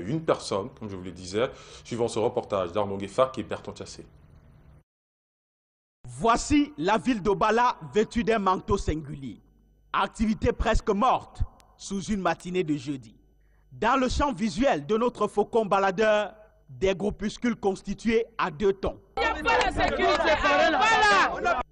une personne, comme je vous le disais, suivant ce reportage d'Arnaud Gueffard qui est pertontiassé. Voici la ville d'Obala vêtue d'un manteau singulier. Activité presque morte sous une matinée de jeudi. Dans le champ visuel de notre faucon baladeur, des groupuscules constitués à 2 tons.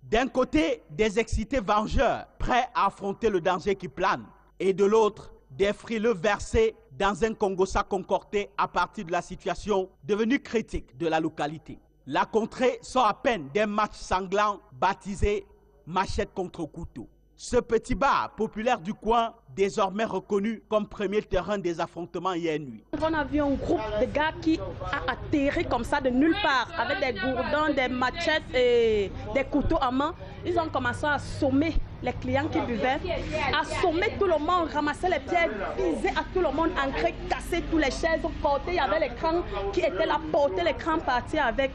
D'un côté, des excités vengeurs, prêts à affronter le danger qui plane. Et de l'autre, des frileux versés dans un Congossa concocté à partir de la situation devenue critique de la localité. La contrée sort à peine d'un match sanglant baptisé machette contre couteau. Ce petit bar populaire du coin, désormais reconnu comme premier terrain des affrontements hier nuit. On a vu un groupe de gars qui a atterri comme ça de nulle part, avec des gourdins, des machettes et des couteaux à main. Ils ont commencé à assommer les clients qui buvaient, assommer tout le monde, ramasser les pierres, viser à tout le monde, ancrer, casser toutes les chaises, porter. Il y avait l'écran qui était là, porter l'écran, partir avec.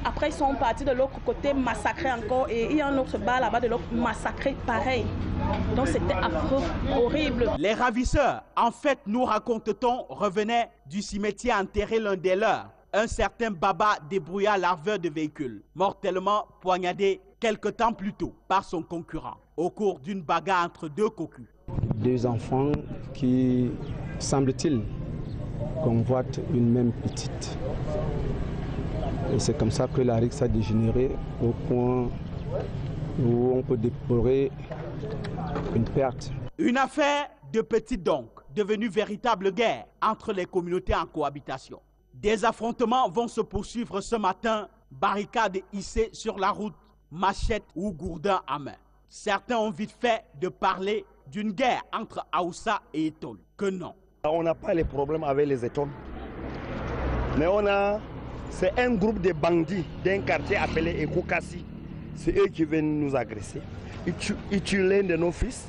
Après, ils sont partis de l'autre côté, massacrer encore. Et il y a un autre bar là-bas de l'autre, massacré pareil. Donc c'était affreux, horrible. Les ravisseurs, en fait, nous raconte-t-on, revenaient du cimetière enterrer l'un des leurs. Un certain Baba débrouillard larveur de véhicules, mortellement poignardé quelque temps plus tôt par son concurrent, au cours d'une bagarre entre 2 cocus. 2 enfants qui, semble-t-il, convoitent une même petite. Et c'est comme ça que la rixe a dégénéré au point où on peut déplorer une perte. Une affaire de petite donc, devenue véritable guerre entre les communautés en cohabitation. Des affrontements vont se poursuivre ce matin, barricades hissées sur la route, machette ou gourdin à main. Certains ont vite fait de parler d'une guerre entre Aoussa et Etol. Que non. On n'a pas les problèmes avec les Etol, mais c'est un groupe de bandits d'un quartier appelé Ekokasi. C'est eux qui viennent nous agresser. Ils tuent l'un de nos fils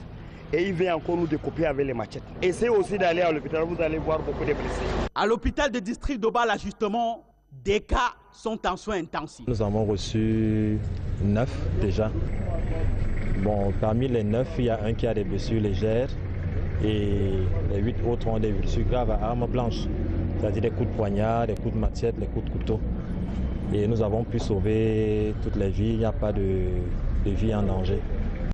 et ils viennent encore nous découper avec les machettes. Essayez aussi d'aller à l'hôpital, vous allez voir beaucoup de blessés. À l'hôpital de district d'Obala, justement, des cas sont en soins intensifs. Nous avons reçu 9 déjà. Bon, parmi les 9, il y a un qui a des blessures légères et les 8 autres ont des blessures graves à armes blanches, c'est-à-dire des coups de poignard, des coups de machette, des coups de couteau. Et nous avons pu sauver toutes les vies, il n'y a pas de vie en danger.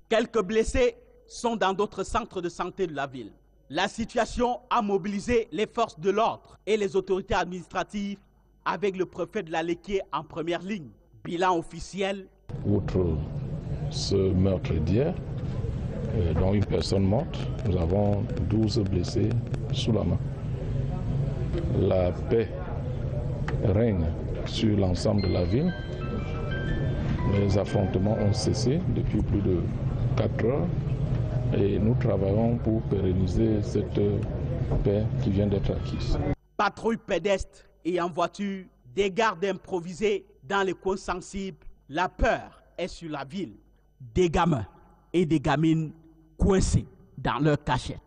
Quelques blessés sont dans d'autres centres de santé de la ville. La situation a mobilisé les forces de l'ordre et les autorités administratives avec le préfet de la Léquié en première ligne. Bilan officiel. Outre ce meurtre d'hier, dont une personne morte, nous avons 12 blessés sous la main. La paix règne sur l'ensemble de la ville. Les affrontements ont cessé depuis plus de 4 heures et nous travaillons pour pérenniser cette paix qui vient d'être acquise. Patrouille pédestre et en voiture, des gardes improvisés dans les coins sensibles. La peur est sur la ville. Des gamins et des gamines coincés dans leur cachette.